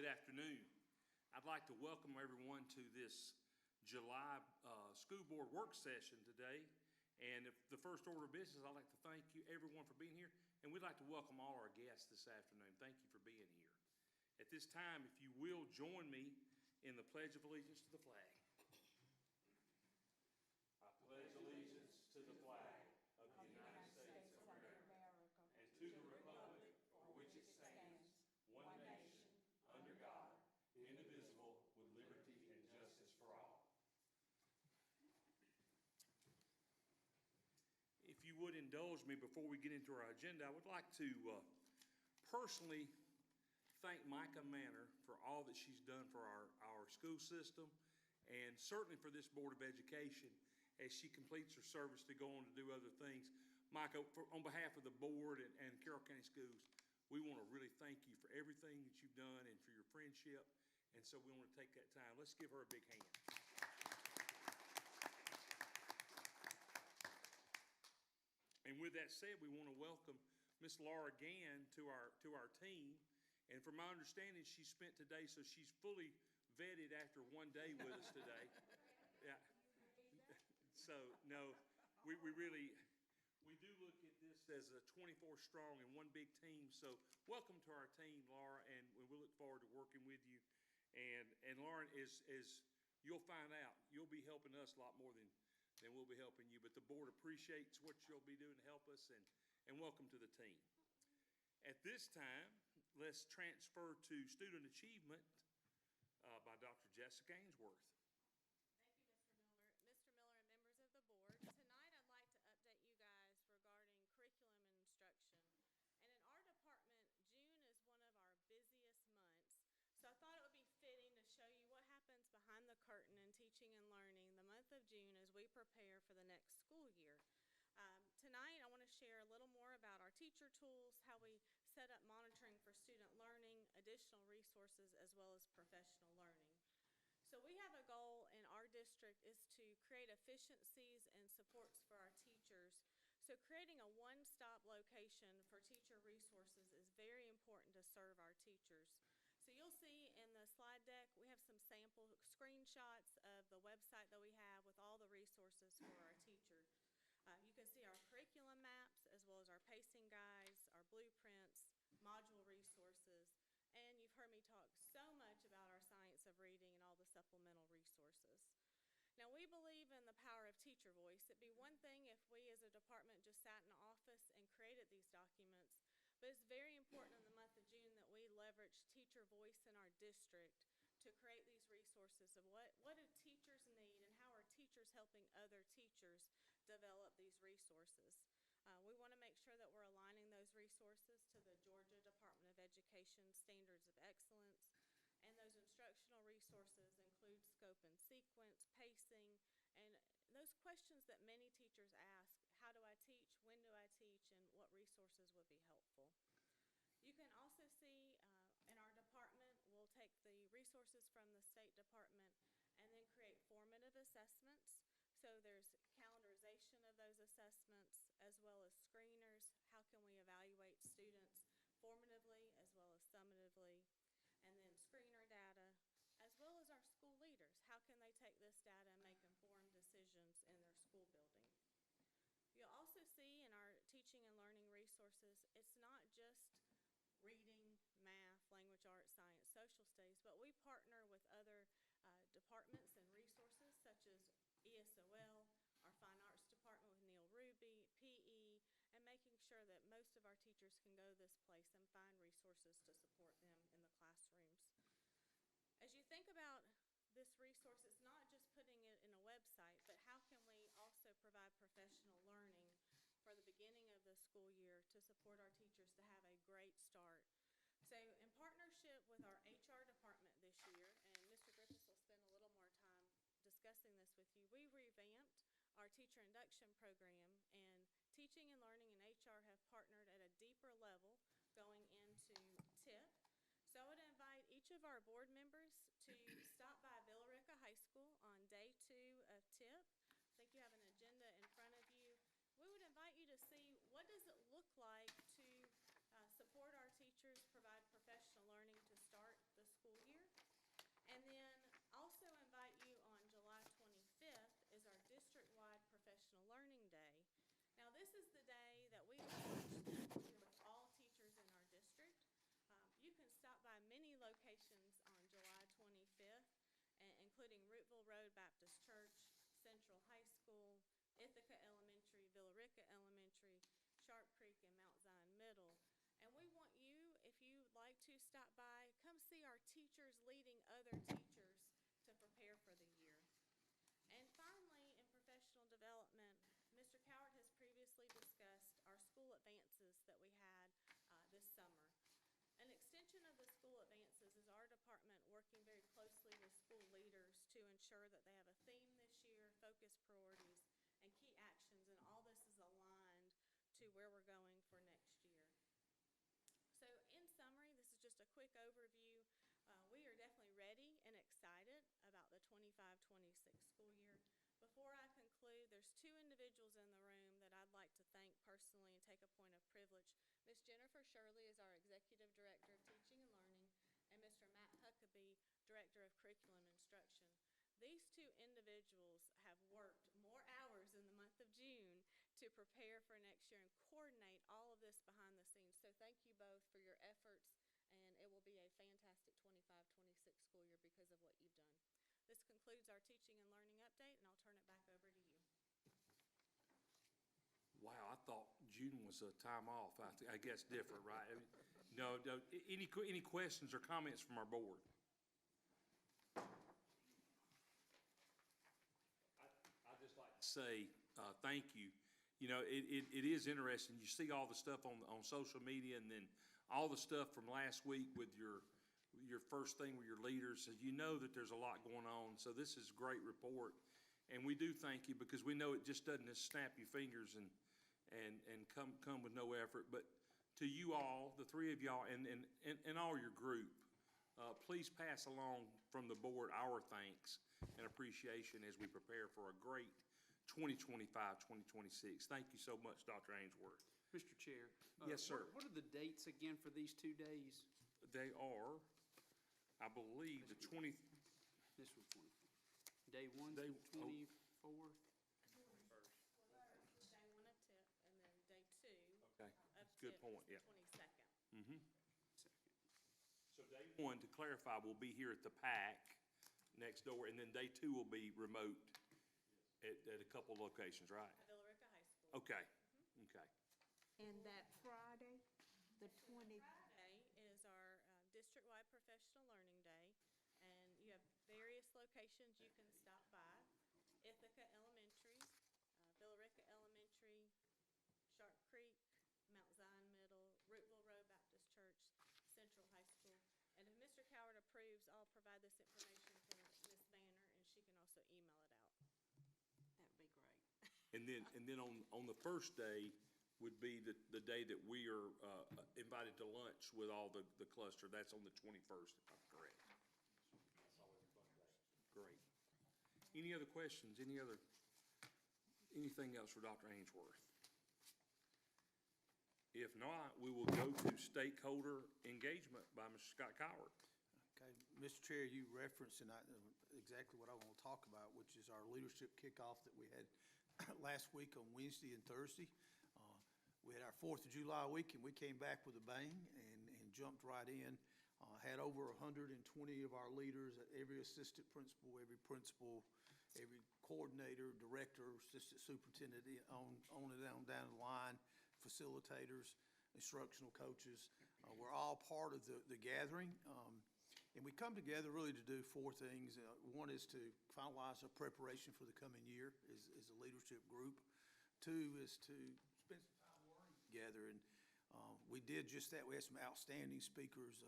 Good afternoon. I'd like to welcome everyone to this July school board work session today. And if the first order of business, I'd like to thank you, everyone, for being here. And we'd like to welcome all our guests this afternoon. Thank you for being here. At this time, if you will, join me in the Pledge of Allegiance to the flag. I pledge allegiance to the flag of the United States of America and to the republic for which it stands, one nation, under God, indivisible, with liberty and justice for all. If you would indulge me before we get into our agenda, I would like to personally thank Micah Manor for all that she's done for our school system, and certainly for this Board of Education as she completes her service to go on to do other things. Micah, on behalf of the board and Carroll County Schools, we want to really thank you for everything that you've done and for your friendship, and so we want to take that time. Let's give her a big hand. And with that said, we want to welcome Miss Laura Gann to our team. And from my understanding, she spent today, so she's fully vetted after one day with us today. Yeah. So no, we do look at this as a 24 strong and one big team. So welcome to our team, Laura, and we look forward to working with you. And Lauren, as you'll find out, you'll be helping us a lot more than we'll be helping you. But the board appreciates what you'll be doing to help us, and welcome to the team. At this time, let's transfer to Student Achievement by Dr. Jessica Ainsworth. Thank you, Mr. Miller. Mr. Miller and members of the board, tonight I'd like to update you guys regarding curriculum and instruction. And in our department, June is one of our busiest months. So I thought it would be fitting to show you what happens behind the curtain in teaching and learning the month of June as we prepare for the next school year. Tonight I want to share a little more about our teacher tools, how we set up monitoring for student learning, additional resources, as well as professional learning. So we have a goal in our district is to create efficiencies and supports for our teachers. So creating a one-stop location for teacher resources is very important to serve our teachers. So you'll see in the slide deck, we have some sample screenshots of the website that we have with all the resources for our teacher. You can see our curriculum maps as well as our pacing guides, our blueprints, module resources, and you've heard me talk so much about our science of reading and all the supplemental resources. Now, we believe in the power of teacher voice. It'd be one thing if we as a department just sat in an office and created these documents, but it's very important in the month of June that we leverage teacher voice in our district to create these resources of what do teachers need and how are teachers helping other teachers develop these resources. We want to make sure that we're aligning those resources to the Georgia Department of Education Standards of Excellence, and those instructional resources include scope and sequence, pacing, and those questions that many teachers ask: how do I teach, when do I teach, and what resources would be helpful. You can also see in our department, we'll take the resources from the State Department and then create formative assessments. So there's calendarization of those assessments as well as screeners. How can we evaluate students formatively as well as summatively? And then screener data, as well as our school leaders. How can they take this data and make informed decisions in their school building? You'll also see in our teaching and learning resources, it's not just reading, math, language arts, science, social studies, but we partner with other departments and resources such as ESOL, our fine arts department with Neil Ruby, PE, and making sure that most of our teachers can go this place and find resources to support them in the classrooms. As you think about this resource, it's not just putting it in a website, but how can we also provide professional learning for the beginning of the school year to support our teachers to have a great start. So in partnership with our HR department this year, and Mr. Griffiths will spend a little more time discussing this with you, we revamped our teacher induction program, and teaching and learning and HR have partnered at a deeper level going into TIP. So I would invite each of our board members to stop by Villarica High School on day 2 of TIP. I think you have an agenda in front of you. We would invite you to see what does it look like to support our teachers, provide professional learning to start the school Road Baptist Church, Central High School, Ithaca Elementary, Villa Rica Elementary, Sharp Creek, and Mount Zion Middle. And we want you, if you'd like to stop by, come see our teachers leading other teachers to prepare for the year. And finally, in professional development, Mr. Coward has previously discussed our school advances that we had this summer. An extension of the school advances is our department working very closely with school leaders to ensure that they have a theme this year, focus priorities, and key actions, and all this is aligned to where we're going for next year. So in summary, this is just a quick overview. We are definitely ready and excited about the 25-26 school year. Before I conclude, there's two individuals in the room that I'd like to thank personally and take a point of privilege. Miss Jennifer Shirley is our Executive Director of Teaching and Learning, and Mr. Matt Huckabee, Director of Curriculum Instruction. These two individuals have worked more hours in the month of June to prepare for next year and coordinate all of this behind the scenes. So thank you both for your efforts, and it will be a fantastic 25-26 school year because of what you've done. This concludes our teaching and learning update, and I'll turn it back over to you. Wow, I thought June was a time off. I guess different, right? No, any questions or comments from our board? I'd just like to say thank you. You know, it is interesting. You see all the stuff on social media, and then all the stuff from last week with your first thing with your leaders. So you know that there's a lot going on. So this is a great report, and we do thank you because we know it just doesn't just snap your fingers and come with no effort. But to you all, the three of y'all, and all your group, please pass along from the board our thanks and appreciation as we prepare for a great 2025-2026. Thank you so much, Dr. Ainsworth. Mr. Chair. Yes, sir. What are the dates again for these 2 days? They are, I believe, the 20. This was 24. Day 1 Day- through 24? Day 1 of TIP, and then day 2 Okay, of good TIP point, is yeah. the 22nd. Mm-hmm. Second. So day 1, to clarify, will be here at the PAC next door, and then day 2 will be remote at a couple locations, right? At Villa Rica High School. Okay, okay. And that Friday, the 20th, Friday is our district-wide professional learning day, and you have various locations you can stop by. Ithaca Elementary, Villa Rica Elementary, Sharp Creek, Mount Zion Middle, Rootville Road Baptist Church, Central High School. And if Mr. Coward approves, I'll provide this information to Ms. Banner, and she can also email it out. that would be great. And then on the first day would be the day that we are invited to lunch with all the cluster. That's on the 21st, if I'm correct. Great. Any other questions? Anything else for Dr. Ainsworth? If not, we will go to stakeholder engagement by Mr. Scott Coward. Okay, Mr. Chair, you referenced exactly what I want to talk about, which is our leadership kickoff that we had last week on Wednesday and Thursday. We had our 4th of July week, and we came back with a bang and jumped right in. Had over 120 of our leaders, every assistant principal, every coordinator, director, assistant superintendent, on and down the line, facilitators, instructional coaches. We're all part of the gathering. And we come together really to do 4 things. One is to finalize our preparation for the coming year as a leadership group. 2 is to spend some time learning together. And we did just that. We had some outstanding speakers.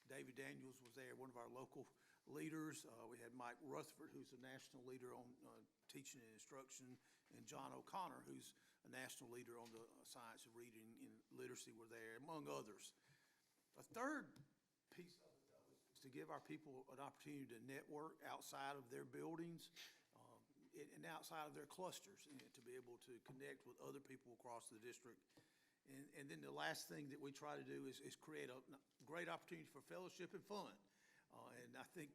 David Daniels was there, one of our local leaders. We had Mike Rutherford, who's a national leader on teaching and instruction, and John O'Connor, who's a national leader on the science of reading and literacy, were there, among others. A third piece of it, though, is to give our people an opportunity to network outside of their buildings and outside of their clusters, and to be able to connect with other people across the district. And then the last thing that we try to do is create a great opportunity for fellowship and fun. And I think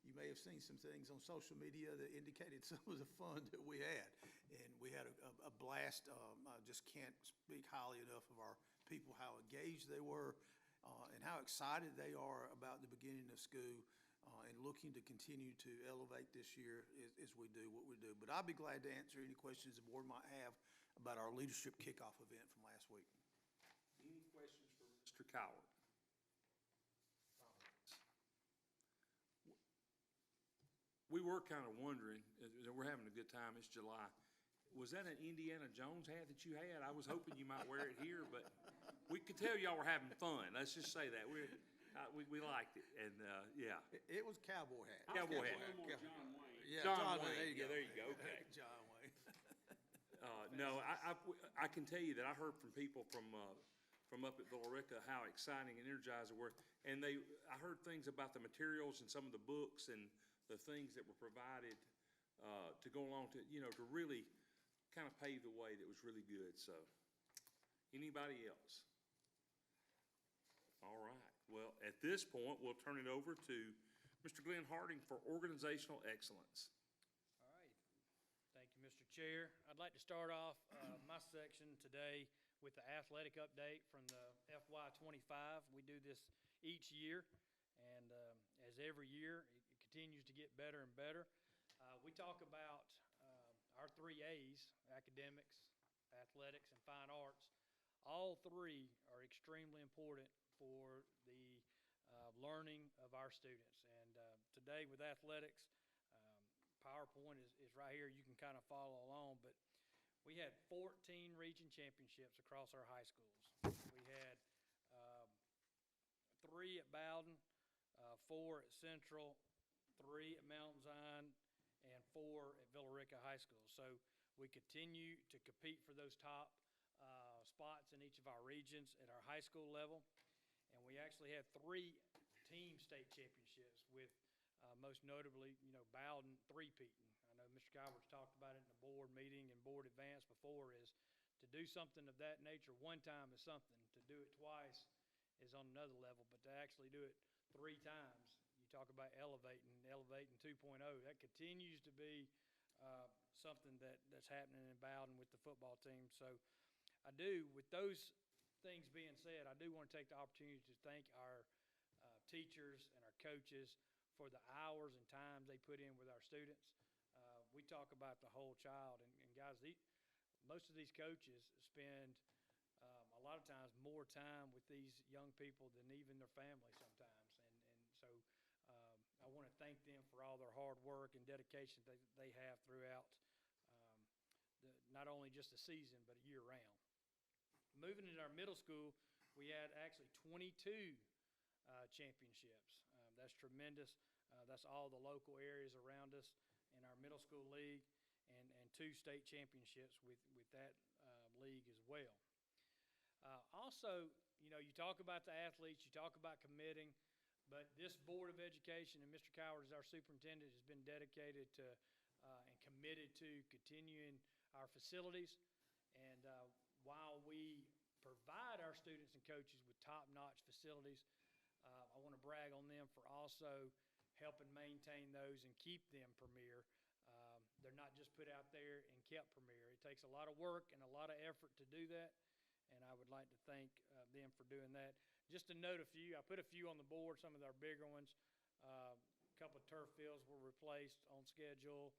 you may have seen some things on social media that indicated some of the fun that we had. And we had a blast. I just can't speak highly enough of our people, how engaged they were, and how excited they are about the beginning of school. and looking to continue to elevate this year as we do what we do. But I'll be glad to answer any questions the board might have about our leadership kickoff event from last week. Any questions for Mr. Coward? We were kind of wondering, we're having a good time, it's July. Was that an Indiana Jones hat that you had? I was hoping you might wear it here, but we could tell y'all were having fun. Let's just say that. We liked it, and, yeah. It was cowboy hat. Cowboy hat. John Wayne. Yeah, John Wayne. Wayne. Yeah, There you go. Okay. John Wayne. No, I can tell you that I heard from people from up at Villarica how exciting and energized they were. And I heard things about the materials and some of the books and the things that were provided to go along to, to really kind of pave the way that was really good. So, anybody else? All right. Well, at this point, we'll turn it over to Mr. Glenn Harding for organizational excellence. All right. Thank you, Mr. Chair. I'd like to start off my section today with the athletic update from the FY25. We do this each year, and as every year, it continues to get better and better. We talk about our 3 A's, academics, athletics, and fine arts. All 3 are extremely important for the learning of our students. And today with athletics, PowerPoint is right here. You can kind of follow along, but we had 14 region championships across our high schools. We had 3 at Bowden, 4 at Central, 3 at Mount Zion, and 4 at Villarica High School. So we continue to compete for those top spots in each of our regions at our high school level. And we actually had 3 team state championships with most notably, Bowden three-peating. I know Mr. Calvert's talked about it in the board meeting and board advance before, is to do something of that nature one time is something. To do it twice is on another level, but to actually do it 3 times, you talk about elevating 2.0. That continues to be something that's happening in Bowden with the football team. So I do, with those things being said, I do want to take the opportunity to thank our teachers and our coaches for the hours and times they put in with our students. We talk about the whole child, and guys, most of these coaches spend a lot of times more time with these young people than even their family sometimes. And so I want to thank them for all their hard work and dedication that they have throughout not only just the season, but year round. Moving into our middle school, we had actually 22 championships. That's tremendous. That's all the local areas around us in our middle school league, and 2 state championships with that league as well. Also, you talk about the athletes, you talk about committing, but this Board of Education, and Mr. Coward as our superintendent, has been dedicated to and committed to continuing our facilities. And while we provide our students and coaches with top-notch facilities, I want to brag on them for also helping maintain those and keep them premier. They're not just put out there and kept premier. It takes a lot of work and a lot of effort to do that, and I would like to thank them for doing that. Just to note a few, I put a few on the board, some of our bigger ones. A couple of turf fields were replaced on schedule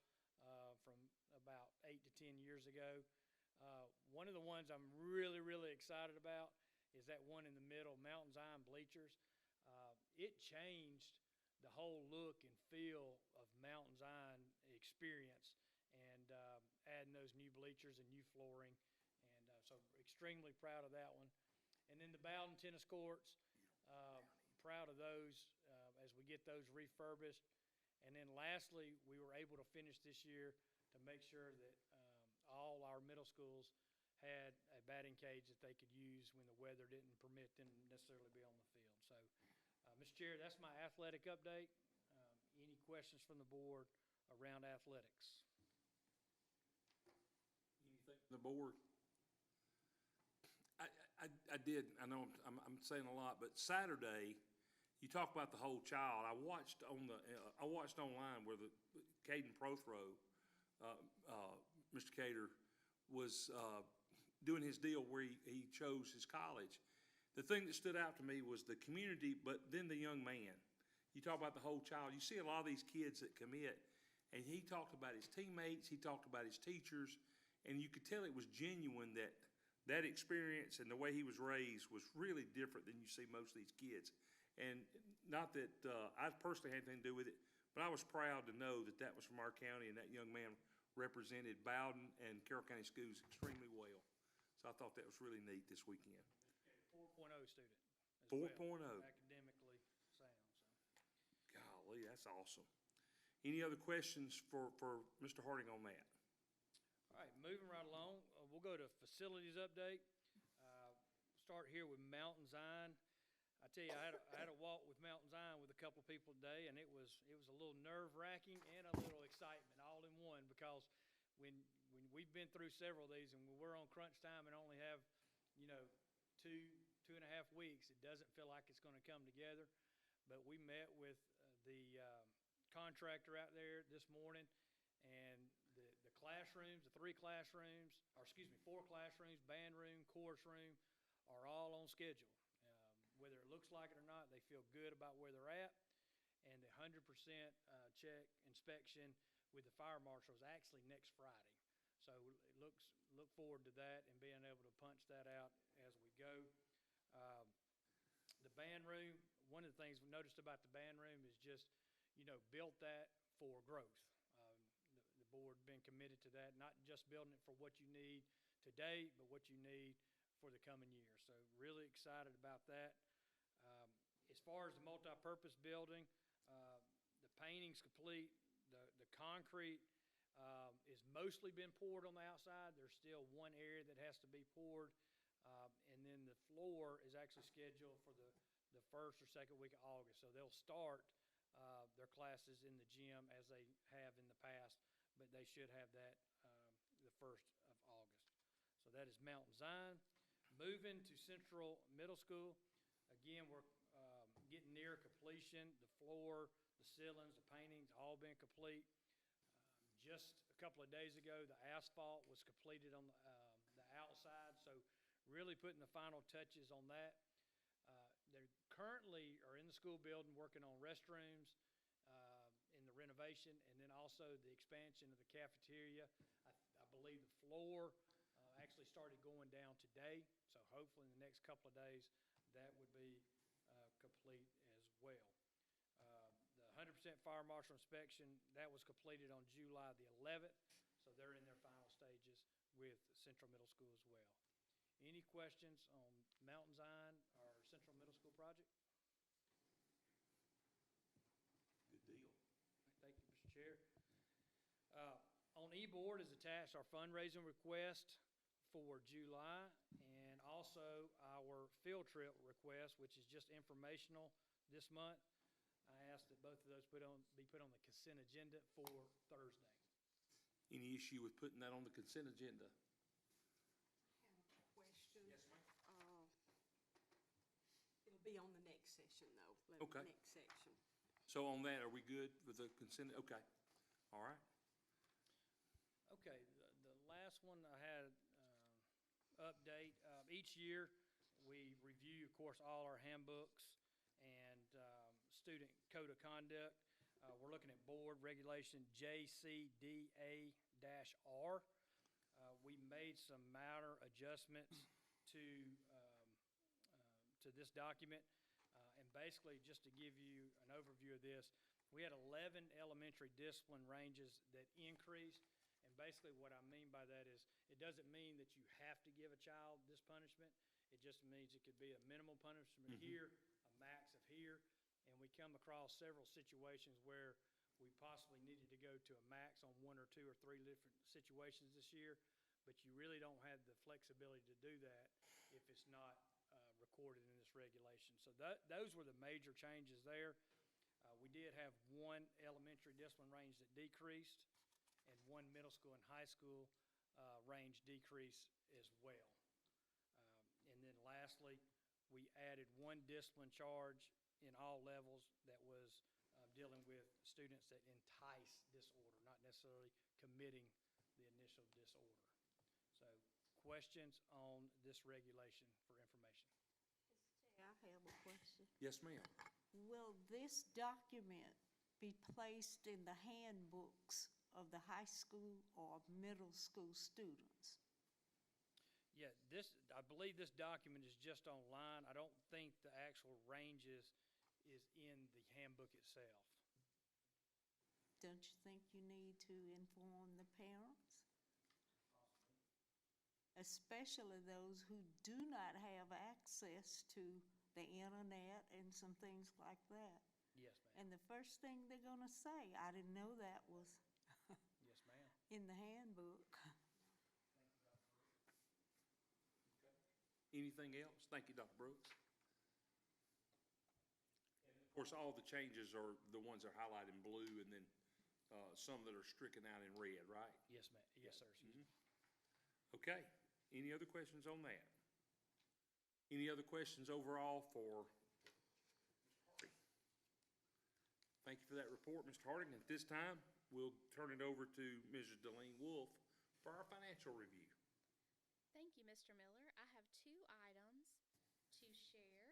from about 8 to 10 years ago. One of the ones I'm really, really excited about is that one in the middle, Mountain Zion bleachers. It changed the whole look and feel of Mountain Zion experience, and adding those new bleachers and new flooring. And so extremely proud of that one. And then the Bowden tennis courts, proud of those as we get those refurbished. And then lastly, we were able to finish this year to make sure that all our middle schools had a batting cage that they could use when the weather didn't permit them to necessarily be on the field. So, Mr. Chair, that's my athletic update. Any questions from the board around athletics? Anything from the board? I did, I know I'm saying a lot, but Saturday, you talk about the whole child. I watched online where the Caden Prothrow, Mr. Cater, was doing his deal where he chose his college. The thing that stood out to me was the community, but then the young man. You talk about the whole child. You see a lot of these kids that commit, and he talked about his teammates, he talked about his teachers, and you could tell it was genuine that that experience and the way he was raised was really different than you see most of these kids. And not that I personally had anything to do with it, but I was proud to know that that was from our county, and that young man represented Bowden and Carroll County Schools extremely well. So I thought that was really neat this weekend. 4.0 student. as 4.0. well, academically sound, so. Golly, that's awesome. Any other questions for Mr. Harding on that? All right, moving right along, we'll go to facilities update. Start here with Mountain Zion. I tell you, I had a walk with Mountain Zion with a couple of people today, and it was a little nerve-wracking and a little excitement all in one, because when we've been through several of these, and when we're on crunch time and only have, 2.5 weeks, it doesn't feel like it's going to come together. But we met with the contractor out there this morning, and the classrooms, the 4 classrooms, band room, chorus room, are all on schedule. Whether it looks like it or not, they feel good about where they're at. And the 100% check inspection with the fire marshal is actually next Friday. So look forward to that and being able to punch that out as we go. The band room, one of the things we noticed about the band room is just, built that for growth. The board been committed to that, not just building it for what you need today, but what you need for the coming year. So really excited about that. As far as the multi-purpose building, the painting's complete. The concrete is mostly been poured on the outside. There's still one area that has to be poured. And then the floor is actually scheduled for the first or second week of August. So they'll start their classes in the gym as they have in the past, but they should have that the 1st of August. So that is Mountain Zion. Moving to Central Middle School, again, we're getting near completion. The floor, the ceilings, the paintings, all been complete. Just a couple of days ago, the asphalt was completed on the outside, so really putting the final touches on that. They currently are in the school building working on restrooms in the renovation, and then also the expansion of the cafeteria. I believe the floor actually started going down today, so hopefully in the next couple of days that would be complete as well. The 100% fire marshal inspection, that was completed on July the 11th, so they're in their final stages with Central Middle School as well. Any questions on Mountain Zion or Central Middle School project? Good deal. Thank you, Mr. Chair. On e-board is attached our fundraising request for July, and also our field trip request, which is just informational this month. I asked that both of those be put on the consent agenda for Thursday. Any issue with putting that on the consent agenda? Question. Yes, ma'am. It'll be on the next session, though. Okay. Next section. So on that, are we good with the consent? Okay. All right. Okay, the last one I had update. Each year, we review, of course, all our handbooks and student code of conduct. We're looking at board regulation JCDA-R. We made some minor adjustments to this document. And basically, just to give you an overview of this, we had 11 elementary discipline ranges that increased. And basically what I mean by that is it doesn't mean that you have to give a child this punishment. It just means it could be a minimal punishment here, a max of here. And we come across several situations where we possibly needed to go to a max on 1 or 2 or 3 different situations this year. But you really don't have the flexibility to do that if it's not recorded in this regulation. So those were the major changes there. We did have one elementary discipline range that decreased, and one middle school and high school range decrease as well. And then lastly, we added one discipline charge in all levels that was dealing with students that entice disorder, not necessarily committing the initial disorder. So questions on this regulation for information? I have a question. Yes, ma'am. will this document be placed in the handbooks of the high school or middle school students? Yeah, I believe this document is just online. I don't think the actual ranges is in the handbook itself. Don't you think you need to inform the parents? Especially those who do not have access to the internet and some things like that. Yes, ma'am. And the first thing they're gonna say, I didn't know that was Yes, ma'am. in the handbook. Anything else? Thank you, Dr. Brooks. Of course, all the changes are the ones that are highlighted in blue, and then some that are stricken out in red, right? Yes, ma'am. Yes, sir. Excuse me. Okay, any other questions on that? Any other questions overall for Mr. Harding? Thank you for that report, Mr. Harding. At this time, we'll turn it over to Mrs. Delene Wolf for our financial review. Thank you, Mr. Miller. I have 2 items to share.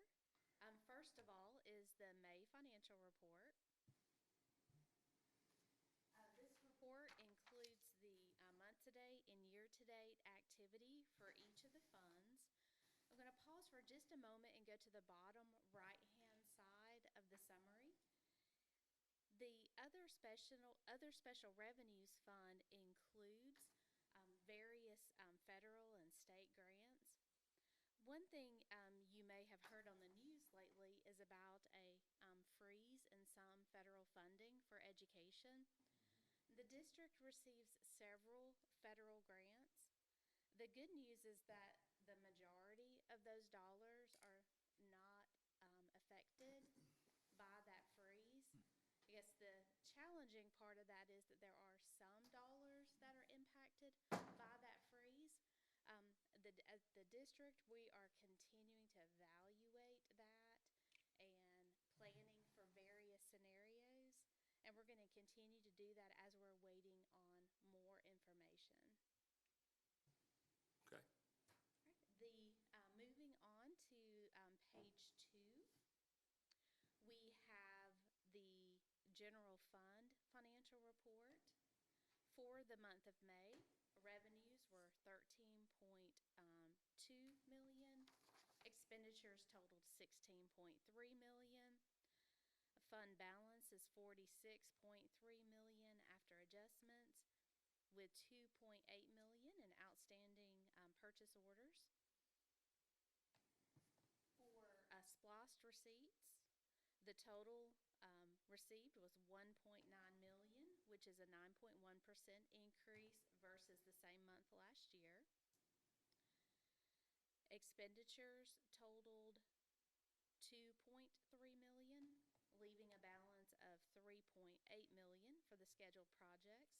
First of all is the May financial report. This report includes the month-to-date and year-to-date activity for each of the funds. I'm going to pause for just a moment and go to the bottom right-hand side of the summary. The other special revenues fund includes various federal and state grants. One thing you may have heard on the news lately is about a freeze in some federal funding for education. The district receives several federal grants. The good news is that the majority of those dollars are not affected by that freeze. I guess the challenging part of that is that there are some dollars that are impacted by that freeze. At the district, we are continuing to evaluate that and planning for various scenarios, and we're going to continue to do that as we're waiting on more information. Okay. Moving on to page 2, we have the general fund financial report. For the month of May, revenues were $13.2 million. Expenditures totaled $16.3 million. Fund balance is $46.3 million after adjustments, with $2.8 million in outstanding purchase orders. For SPLOST receipts, the total received was $1.9 million, which is a 9.1% increase versus the same month last year. Expenditures totaled $2.3 million, leaving a balance of $3.8 million for the scheduled projects.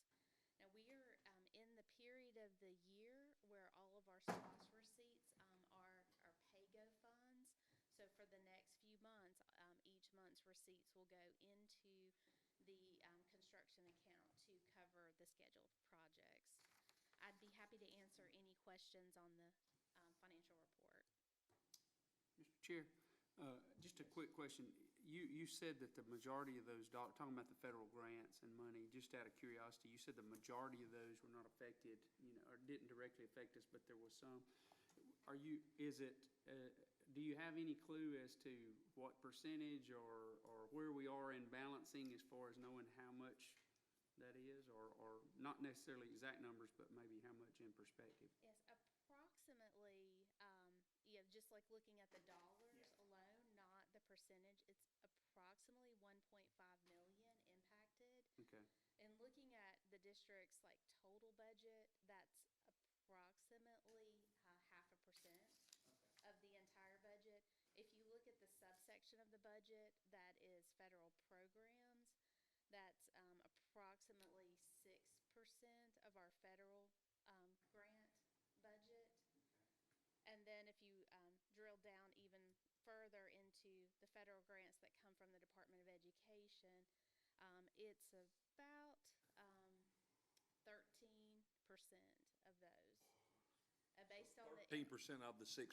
Now, we are in the period of the year where all of our SPLOST receipts are PAYGO funds. So for the next few months, each month's receipts will go into the construction account to cover the scheduled projects. I'd be happy to answer any questions on the financial report. Mr. Chair, just a quick question. You said that the majority of those dollars, talking about the federal grants and money, just out of curiosity, you said the majority of those were not affected, or didn't directly affect us, but there was some. Do you have any clue as to what percentage or where we are in balancing as far as knowing how much that is, or not necessarily exact numbers, but maybe how much in perspective? Yes, approximately, just like looking at the dollars alone, not the percentage, it's approximately 1.5 million impacted. Okay. And looking at the district's total budget, that's approximately 0.5% of the entire budget. If you look at the subsection of the budget that is federal programs, that's approximately 6% of our federal grant budget. And then if you drill down even further into the federal grants that come from the Department of Education, it's about 13% of those. Based on 13% of the 6%.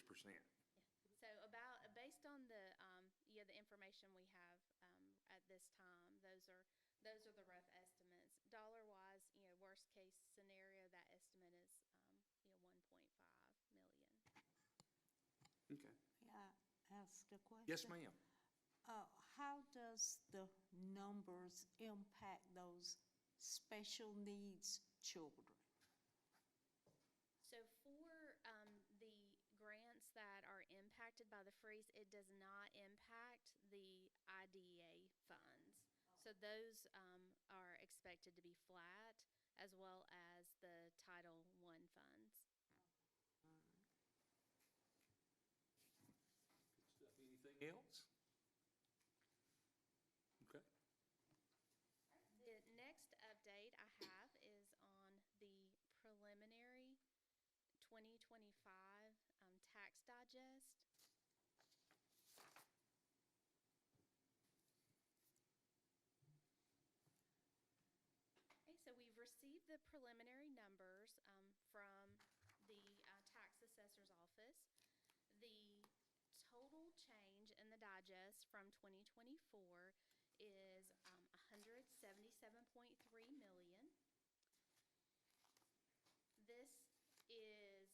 So based on the the information we have this time. Those are the rough estimates. Dollar-wise, worst case scenario, that estimate is, 1.5 million. Okay. May I ask a question? Yes, ma'am. How does the numbers impact those special needs children? So for the grants that are impacted by the freeze, it does not impact the IDEA funds. So those are expected to be flat, as well as the Title I funds. Anything else? Okay. The next update I have is on the preliminary 2025 tax digest. Okay, so we've received the preliminary numbers from the tax assessor's office. The total change in the digest from 2024 is 177.3 million. This is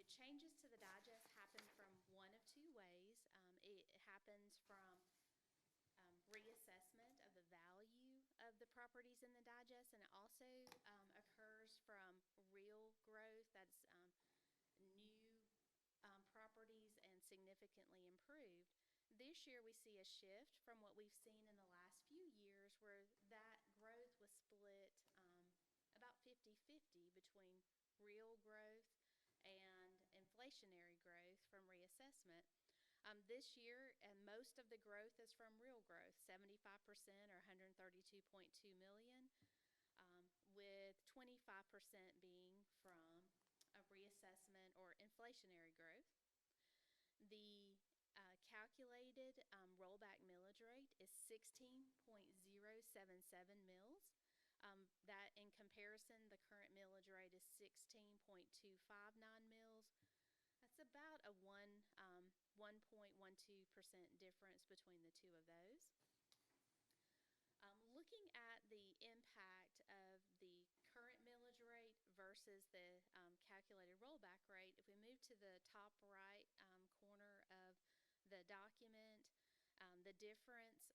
changes to the digest happen from one of two ways. It happens from reassessment of the value of the properties in the digest, and it also occurs from real growth, that's new properties and significantly improved. This year we see a shift from what we've seen in the last few years, where that growth was split about 50-50 between real growth and inflationary growth from reassessment. This year, most of the growth is from real growth, 75% or 132.2 million, with 25% being from a reassessment or inflationary growth. The calculated rollback millage rate is 16.077 mils. That in comparison, the current millage rate is 16.259 mils. That's about a 1.12% difference between the two of those. Looking at the impact of the current millage rate versus the calculated rollback rate, if we move to the top right corner of the document, the difference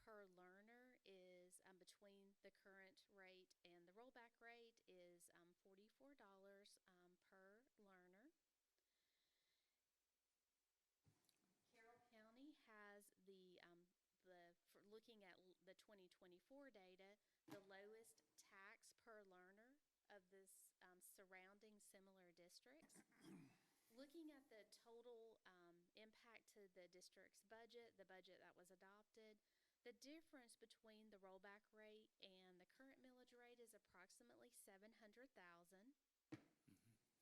per learner is between the current rate and the rollback rate is $44 per learner. Carroll County has for looking at the 2024 data, the lowest tax per learner of this surrounding similar districts. Looking at the total impact to the district's budget, the budget that was adopted, the difference between the rollback rate and the current millage rate is approximately $700,000.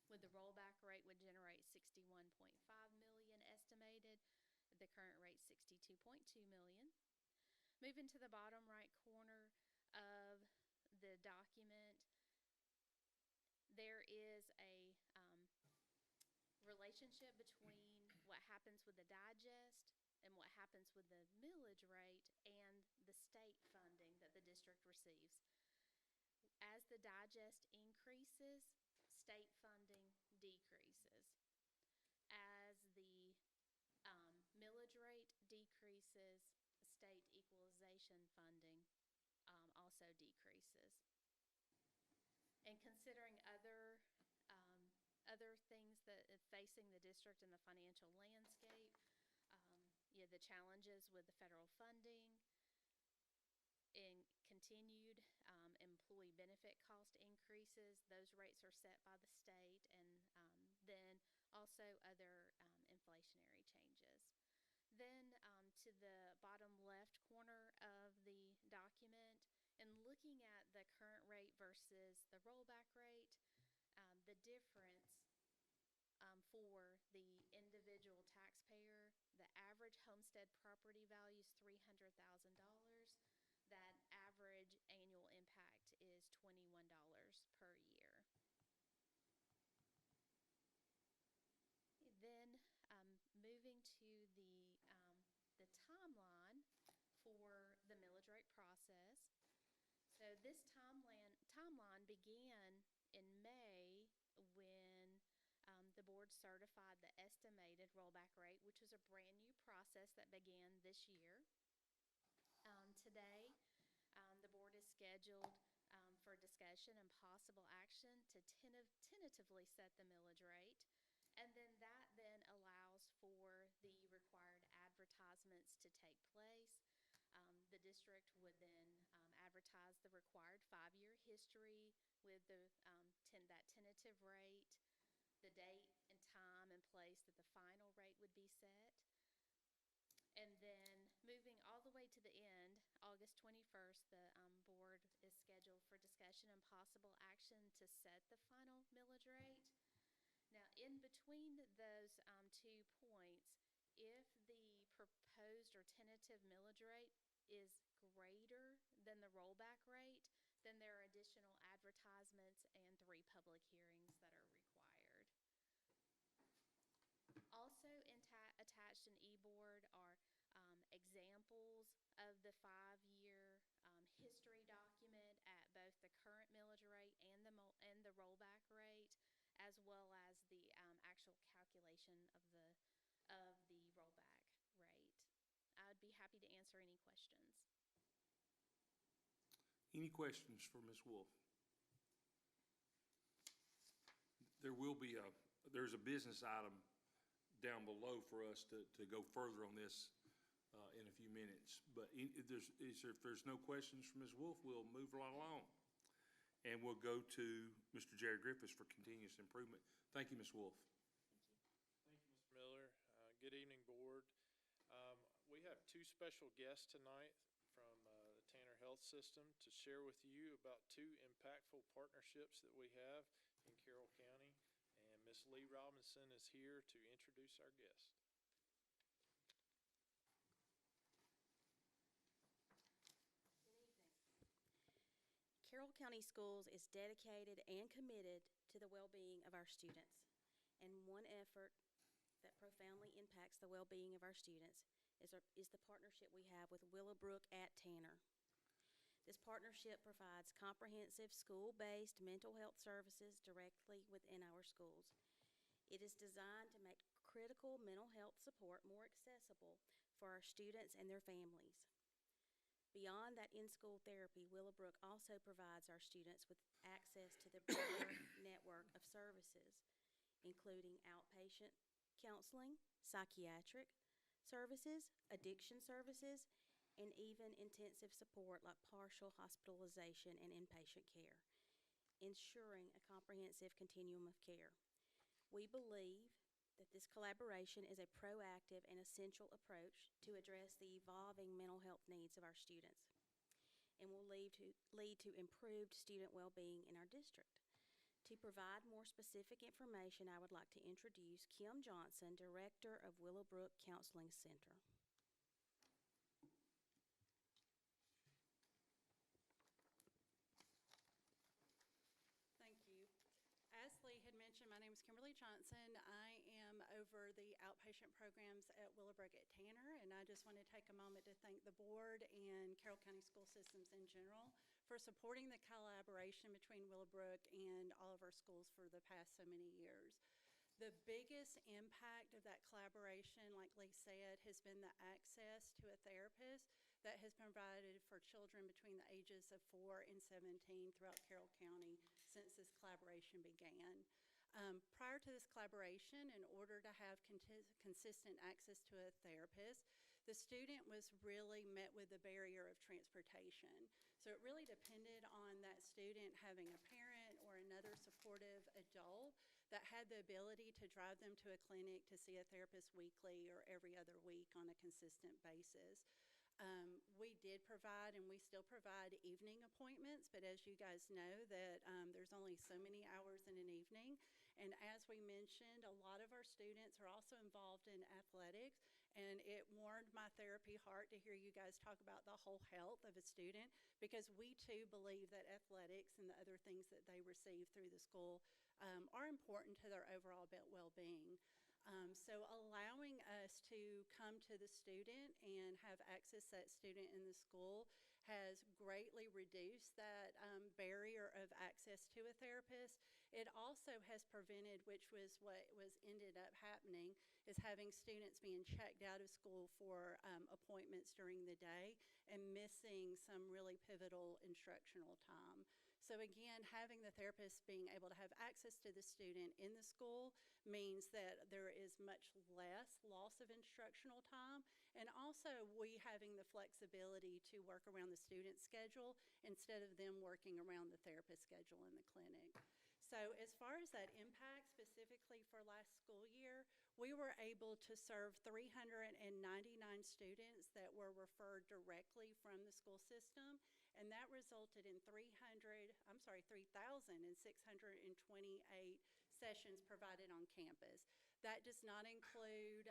With the rollback rate would generate 61.5 million estimated. The current rate 62.2 million. Moving to the bottom right corner of the document, there is a relationship between what happens with the digest and what happens with the millage rate and the state funding that the district receives. As the digest increases, state funding decreases. As the millage rate decreases, state equalization funding also decreases. And considering other things that are facing the district in the financial landscape, the challenges with the federal funding, in continued employee benefit cost increases, those rates are set by the state, and then also other inflationary changes. Then to the bottom left corner of the document, and looking at the current rate versus the rollback rate, the difference for the individual taxpayer, the average homestead property value is $300,000. That average annual impact is $21 per year. Then moving to the timeline for process. So this timeline began in May when the board certified the estimated rollback rate, which was a brand-new process that began this year. Today, the board is scheduled for discussion and possible action to tentatively set the millage rate. And then that then allows for the required advertisements to take place. The district would then advertise the required 5-year history with that tentative rate, the date and time and place that the final rate would be set. And then moving all the way to the end, August 21st, the board is scheduled for discussion and possible action to set the final millage rate. Now, in between those 2 points, if the proposed or tentative millage rate is greater than the rollback rate, then there are additional advertisements and 3 public hearings that are required. Also attached in eBoard are examples of the 5-year history document at both the current millage rate and the rollback rate, as well as the actual calculation of the rollback rate. I would be happy to answer any questions. Any questions for Ms. Wolf? There's a business item down below for us to go further on this in a few minutes. But if there's no questions for Ms. Wolf, we'll move right along. And we'll go to Mr. Jared Griffiths for continuous improvement. Thank you, Ms. Wolf. Thank you, Mr. Miller. Good evening, Board. We have 2 special guests tonight from the Tanner Health System to share with you about 2 impactful partnerships that we have in Carroll County. And Ms. Lee Robinson is here to introduce our guest. Carroll County Schools is dedicated and committed to the well-being of our students. And one effort that profoundly impacts the well-being of our students is the partnership we have with Willowbrook at Tanner. This partnership provides comprehensive school-based mental health services directly within our schools. It is designed to make critical mental health support more accessible for our students and their families. Beyond that in-school therapy, Willowbrook also provides our students with access to the broader network of services, including outpatient counseling, psychiatric services, addiction services, and even intensive support like partial hospitalization and inpatient care, ensuring a comprehensive continuum of care. We believe that this collaboration is a proactive and essential approach to address the evolving mental health needs of our students and will lead to improved student well-being in our district. To provide more specific information, I would like to introduce Kim Johnson, Director of Willowbrook Counseling Center. Thank you. As Lee had mentioned, my name is Kimberly Johnson. I am over the outpatient programs at Willowbrook at Tanner, and I just want to take a moment to thank the board and Carroll County School Systems in general for supporting the collaboration between Willowbrook and all of our schools for the past so many years. The biggest impact of that collaboration, like Lee said, has been the access to a therapist that has been provided for children between the ages of 4 and 17 throughout Carroll County since this collaboration began. Prior to this collaboration, in order to have consistent access to a therapist, the student was really met with the barrier of transportation. So it really depended on that student having a parent or another supportive adult that had the ability to drive them to a clinic to see a therapist weekly or every other week on a consistent basis. We did provide, and we still provide, evening appointments, but as you guys know that there's only so many hours in an evening. And as we mentioned, a lot of our students are also involved in athletics, and it warmed my therapy heart to hear you guys talk about the whole health of a student, because we too believe that athletics and the other things that they receive through the school are important to their overall well-being. So allowing us to come to the student and have access to that student in the school has greatly reduced that barrier of access to a therapist. It also has prevented, which was what was ended up happening, is having students being checked out of school for appointments during the day and missing some really pivotal instructional time. So again, having the therapist being able to have access to the student in the school means that there is much less loss of instructional time, and also we having the flexibility to work around the student's schedule instead of them working around the therapist schedule in the clinic. So as far as that impact specifically for last school year, we were able to serve 399 students that were referred directly from the school system, and that resulted in 3,628 sessions provided on campus. That does not include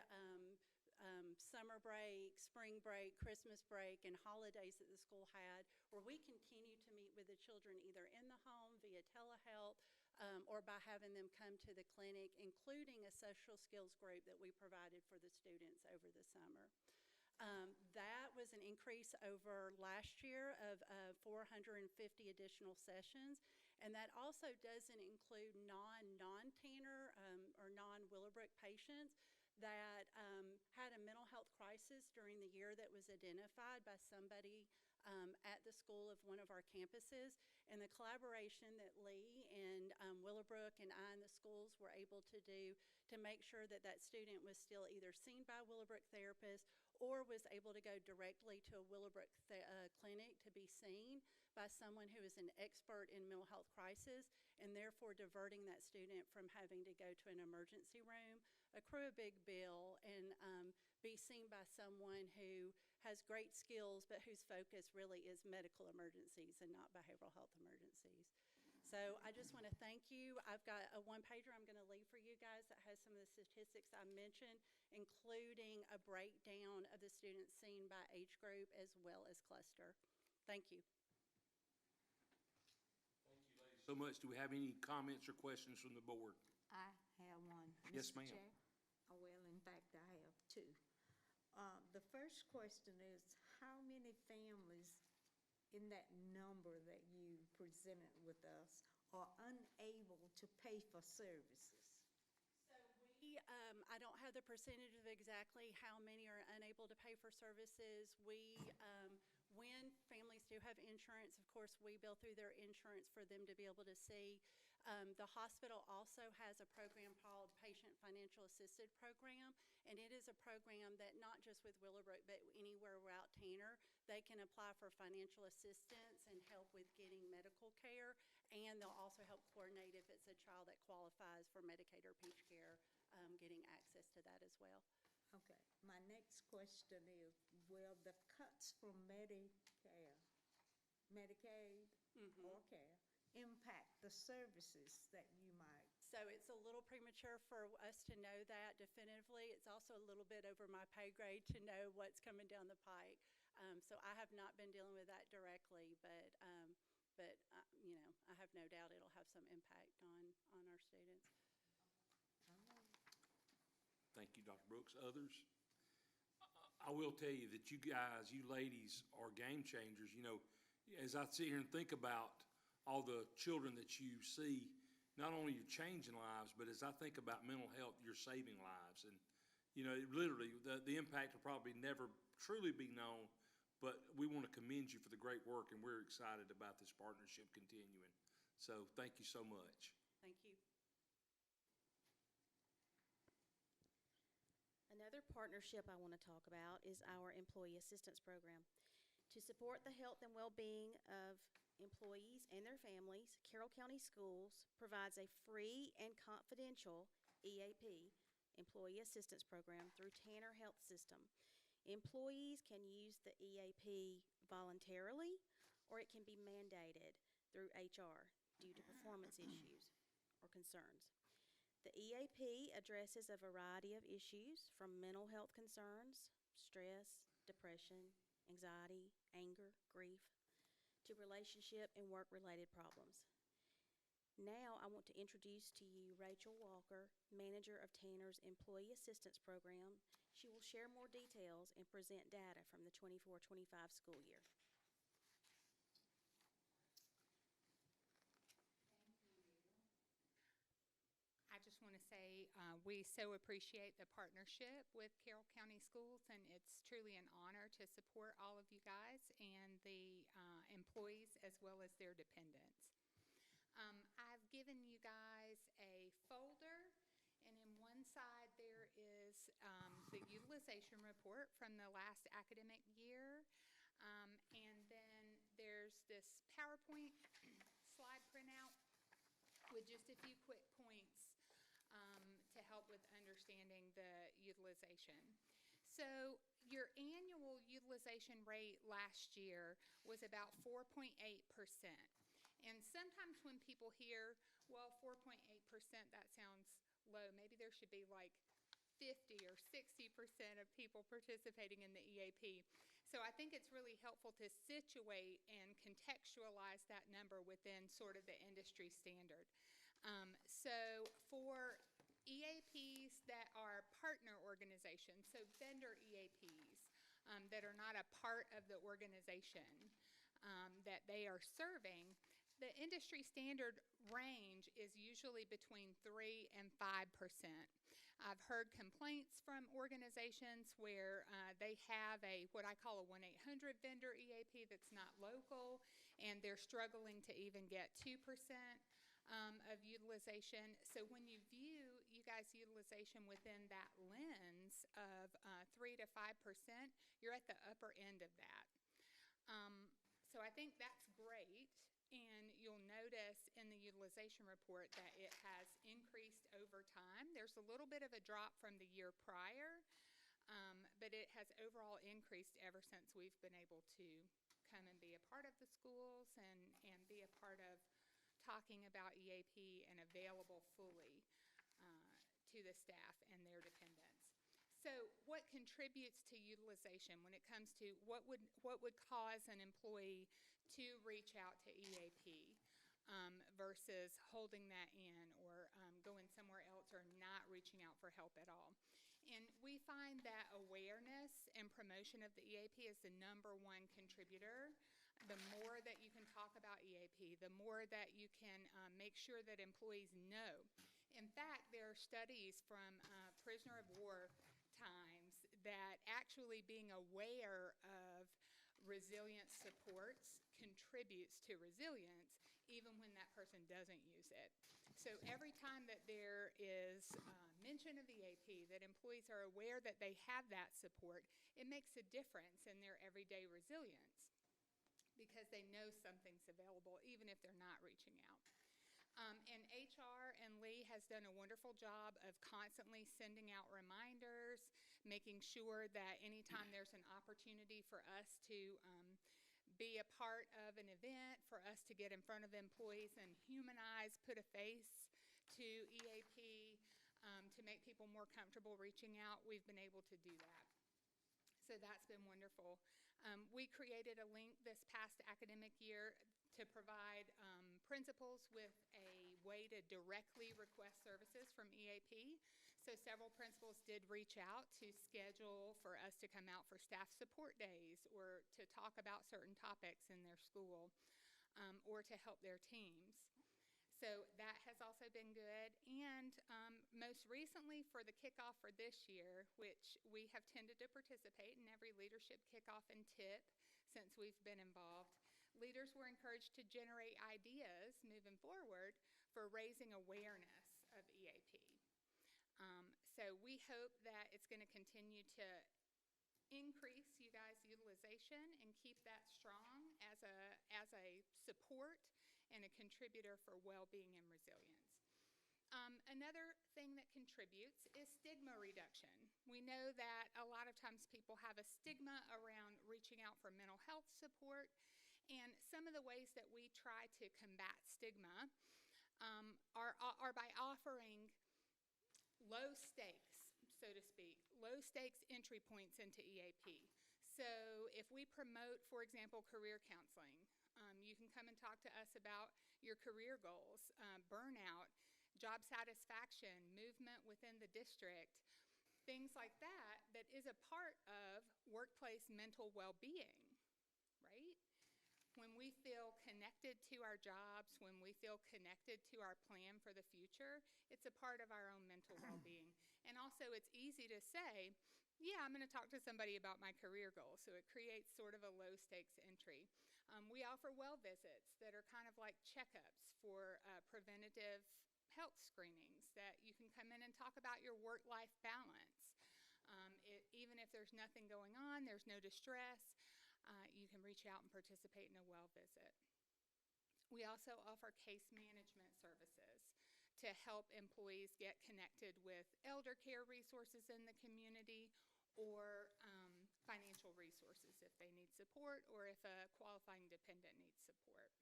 summer break, spring break, Christmas break, and holidays that the school had, where we continue to meet with the children either in the home via telehealth or by having them come to the clinic, including a social skills group that we provided for the students over the summer. That was an increase over last year of 450 additional sessions, and that also doesn't include non-Tanner or non-Willowbrook patients that had a mental health crisis during the year that was identified by somebody at the school of one of our campuses. And the collaboration that Lee and Willowbrook and I and the schools were able to do to make sure that that student was still either seen by a Willowbrook therapist or was able to go directly to a Willowbrook clinic to be seen by someone who is an expert in mental health crisis, and therefore diverting that student from having to go to an emergency room, accrue a big bill, and be seen by someone who has great skills but whose focus really is medical emergencies and not behavioral health emergencies. So I just want to thank you. I've got a one-pager I'm going to leave for you guys that has some of the statistics I mentioned, including a breakdown of the students seen by age group as well as cluster. Thank you. So much. Do we have any comments or questions from the board? I have one. Yes, Mr. ma'am. Chair. Oh, well, in fact, I have two. The first question is, how many families in that number that you presented with us are unable to pay for services? So I don't have the percentage of exactly how many are unable to pay for services. When families do have insurance, of course, we bill through their insurance for them to be able to see. The hospital also has a program called Patient Financial Assisted Program, and it is a program that not just with Willowbrook, but anywhere throughout Tanner, they can apply for financial assistance and help with getting medical care, and they'll also help coordinate if it's a child that qualifies for Medicaid or Peach Care, getting access to that as well. Okay, my next question is, will the cuts from Medicaid or care impact the services that you might? So it's a little premature for us to know that definitively. It's also a little bit over my pay grade to know what's coming down the pike. So I have not been dealing with that directly, but you know, I have no doubt it'll have some impact on our students. Thank you, Dr. Brooks. Others? I will tell you that you guys, you ladies, are game changers. You know, as I sit here and think about all the children that you see, not only you're changing lives, but as I think about mental health, you're saving lives. And, you know, literally, the impact will probably never truly be known, but we want to commend you for the great work, and we're excited about this partnership continuing. So thank you so much. Thank you. Another partnership I want to talk about is our Employee Assistance Program. To support the health and well-being of employees and their families, Carroll County Schools provides a free and confidential EAP, Employee Assistance Program, through Tanner Health System. Employees can use the EAP voluntarily, or it can be mandated through HR due to performance issues or concerns. The EAP addresses a variety of issues from mental health concerns, stress, depression, anxiety, anger, grief, to relationship and work-related problems. Now I want to introduce to you Rachel Walker, manager of Tanner's Employee Assistance Program. She will share more details and present data from the 24-25 school year. say we so appreciate the partnership with Carroll County Schools, and it's truly an honor to support all of you guys and the employees as well as their dependents. I've given you guys a folder, and in one side there is the utilization report from the last academic year, and then there's this PowerPoint slide printout with just a few quick points to help with understanding the utilization. So your annual utilization rate last year was about 4.8%. And sometimes when people hear, well, 4.8%, that sounds low. Maybe there should be like 50 or 60% of people participating in the EAP. So I think it's really helpful to situate and contextualize that number within sort of the industry standard. So for EAPs that are partner organizations, so vendor EAPs that are not a part of the organization that they are serving, the industry standard range is usually between 3 and 5%. I've heard complaints from organizations where they have what I call a 1-800 vendor EAP that's not local, and they're struggling to even get 2% of utilization. So when you view you guys' utilization within that lens of 3 to 5%, you're at the upper end of that. So I think that's great. And you'll notice in the utilization report that it has increased over time. There's a little bit of a drop from the year prior, but it has overall increased ever since we've been able to come and be a part of the schools and be a part of talking about EAP and available fully to the staff and their dependents. So what contributes to utilization when it comes to what would cause an employee to reach out to EAP versus holding that in or going somewhere else or not reaching out for help at all? And we find that awareness and promotion of the EAP is the #1 contributor. The more that you can talk about EAP, the more that you can make sure that employees know. In fact, there are studies from prisoner of war times that actually being aware of resilience supports contributes to resilience even when that person doesn't use it. So every time that there is mention of EAP, that employees are aware that they have that support, it makes a difference in their everyday resilience because they know something's available even if they're not reaching out. And HR and Lee has done a wonderful job of constantly sending out reminders, making sure that anytime there's an opportunity for us to be a part of an event, for us to get in front of employees and humanize, put a face to EAP, to make people more comfortable reaching out, we've been able to do that. So that's been wonderful. We created a link this past academic year to provide principals with a way to directly request services from EAP. So several principals did reach out to schedule for us to come out for staff support days or to talk about certain topics in their school or to help their teams. So that has also been good. And most recently for the kickoff for this year, which we have tended to participate in every leadership kickoff and tip since we've been involved, leaders were encouraged to generate ideas moving forward for raising awareness of EAP. So we hope that it's going to continue to increase you guys' utilization and keep that strong as a support and a contributor for well-being and resilience. Another thing that contributes is stigma reduction. We know that a lot of times people have a stigma around reaching out for mental health support, and some of the ways that we try to combat stigma are by offering low stakes, so to speak, low stakes entry points into EAP. So if we promote, for example, career counseling, you can come and talk to us about your career goals, burnout, job satisfaction, movement within the district, things like that, that is a part of workplace mental well-being, right? when we feel connected to our jobs, when we feel connected to our plan for the future, it's a part of our own mental well-being. And also, it's easy to say, yeah, I'm going to talk to somebody about my career goals. So it creates sort of a low-stakes entry. We offer well visits that are kind of like checkups for preventative health screenings that you can come in and talk about your work-life balance. Even if there's nothing going on, there's no distress, you can reach out and participate in a well visit. We also offer case management services to help employees get connected with elder care resources in the community or financial resources if they need support or if a qualifying dependent needs support.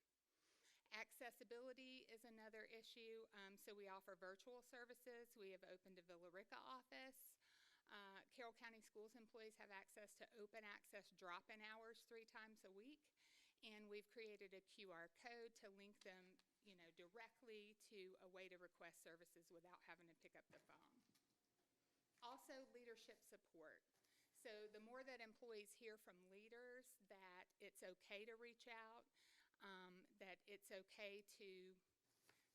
Accessibility is another issue, so we offer virtual services. We have opened a Villa Rica office. Carroll County Schools employees have access to open access drop-in hours 3 times a week, and we've created a QR code to link them, directly to a way to request services without having to pick up the phone. Also, leadership support. So the more that employees hear from leaders that it's okay to reach out, that it's okay to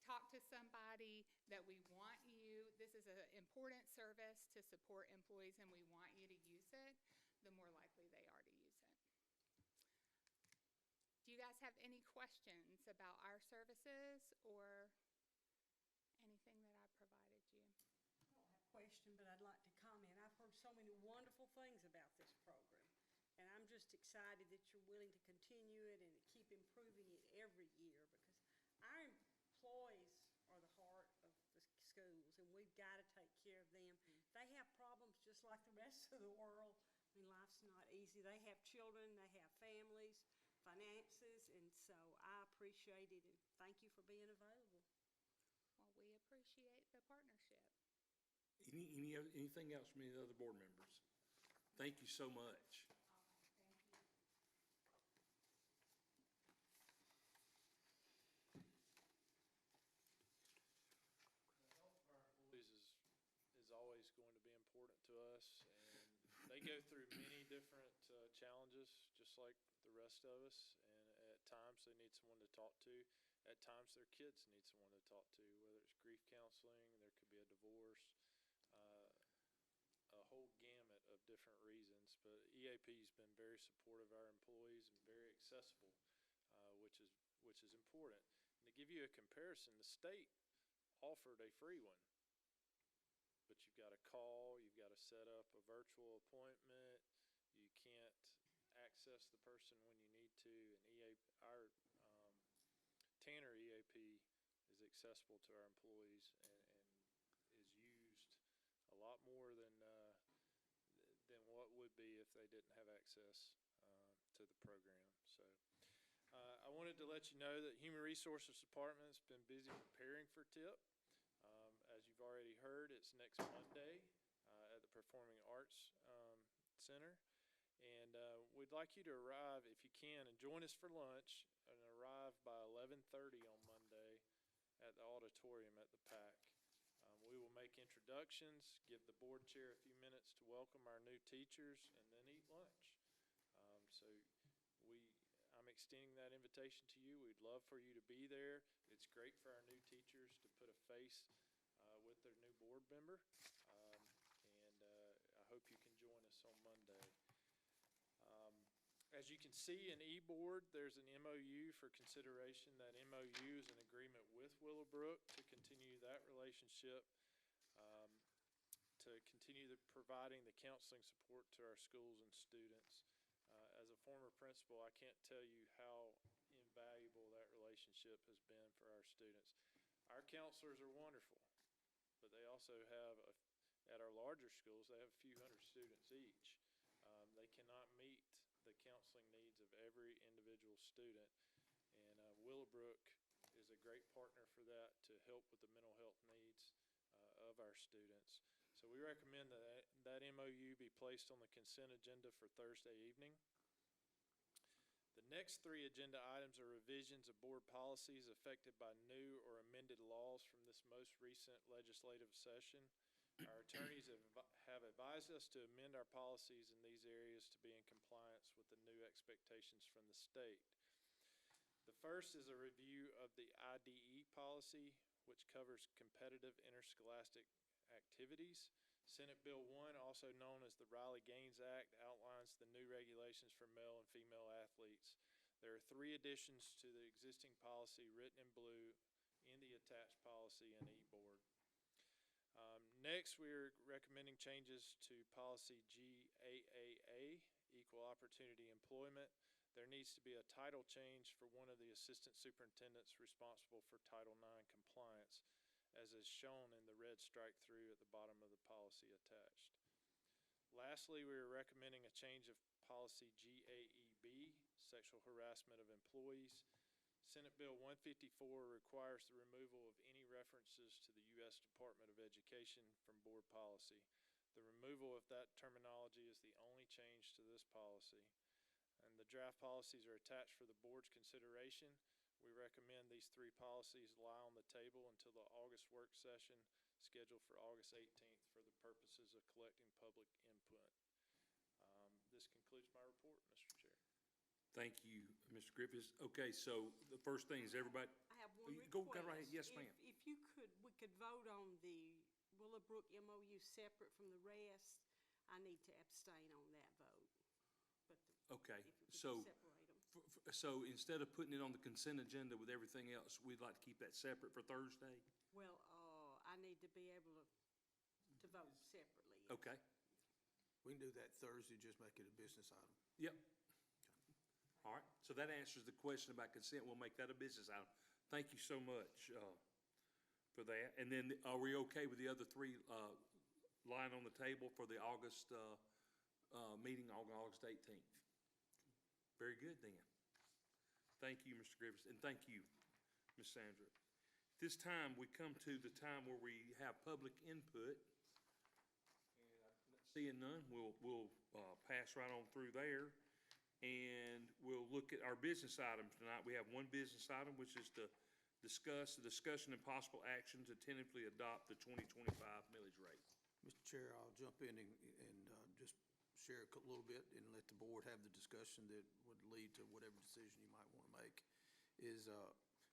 talk to somebody, that we want you, this is an important service to support employees and we want you to use it, the more likely they are to use it. Do you guys have any questions about our services or anything that I provided you? I don't have a question, but I'd like to comment. I've heard so many wonderful things about this program, and I'm just excited that you're willing to continue it and keep improving it every year, because our employees are the heart of the schools, and we've got to take care of them. They have problems just like the rest of the world. I mean, life's not easy. They have children, they have families, finances, and so I appreciate it, and thank you for being available. Well, we appreciate the partnership. Anything else from any other board members? Thank you so much. Is always going to be important to us, and they go through many different challenges, just like the rest of us, and at times they need someone to talk to. At times their kids need someone to talk to, whether it's grief counseling, there could be a divorce, a whole gamut of different reasons. But EAP has been very supportive of our employees and very accessible, which is important. And to give you a comparison, the state offered a free one. But you've got to call, you've got to set up a virtual appointment, you can't access the person when you need to, and our Tanner EAP is accessible to our employees and is used a lot more than what would be if they didn't have access to the program. So I wanted to let you know that Human Resources Department's been busy preparing for TIP. As you've already heard, it's next Monday at the Performing Arts Center. And we'd like you to arrive, if you can, and join us for lunch, and arrive by 11:30 on Monday at the auditorium at the PAC. We will make introductions, give the board chair a few minutes to welcome our new teachers, and then eat lunch. I'm extending that invitation to you. We'd love for you to be there. It's great for our new teachers to put a face with their new board member, and I hope you can join us on Monday. As you can see in eBoard, there's an MOU for consideration. That MOU is an agreement with Willowbrook to continue that relationship, to continue providing the counseling support to our schools and students. As a former principal, I can't tell you how invaluable that relationship has been for our students. Our counselors are wonderful, but they also have, at our larger schools, they have a few hundred students each. They cannot meet the counseling needs of every individual student, and Willowbrook is a great partner for that to help with the mental health needs of our students. So we recommend that MOU be placed on the consent agenda for Thursday evening. The next 3 agenda items are revisions of board policies affected by new or amended laws from this most recent legislative session. Our attorneys have advised us to amend our policies in these areas to be in compliance with the new expectations from the state. The first is a review of the IDE policy, which covers competitive interscholastic activities. Senate Bill 1, also known as the Riley-Gaines Act, outlines the new regulations for male and female athletes. There are 3 additions to the existing policy written in blue in the attached policy and e-board. Next, we are recommending changes to policy GAAA, Equal Opportunity Employment. There needs to be a title change for one of the assistant superintendents responsible for Title IX compliance, as is shown in the red strike through at the bottom of the policy attached. Lastly, we are recommending a change of policy GAEB, Sexual Harassment of Employees. Senate Bill 154 requires the removal of any references to the U.S. Department of Education from board policy. The removal of that terminology is the only change to this policy. And the draft policies are attached for the board's consideration. We recommend these 3 policies lie on the table until the August work session scheduled for August 18th for the purposes of collecting public input. This concludes my report, Mr. Chair. Thank you, Mr. Griffiths. Okay, so the first thing is everybody, I have one go request. right ahead. Yes, ma'am. If you could, we could vote on the Willowbrook MOU separate from the rest. I need to abstain on that vote. But Okay, if we could so, separate them. so instead of putting it on the consent agenda with everything else, we'd like to keep that separate for Thursday? Well, I need to be able to vote separately. Okay, We can do that Thursday, just make it a business item. yep. All right, so that answers the question about consent. We'll make that a business item. Thank you so much for that. And then are we okay with the other 3 lying on the table for the August meeting on August 18th? Very good then. Thank you, Mr. Griffiths, and thank you, Ms. Sandra. This time, we come to the time where we have public input. And seeing none, we'll pass right on through there. And we'll look at our business items tonight. We have one business item, which is to discuss the discussion and possible action to tentatively adopt the 2025 millage rate. Mr. Chair, I'll jump in and just share a little bit and let the board have the discussion that would lead to whatever decision you might want to make.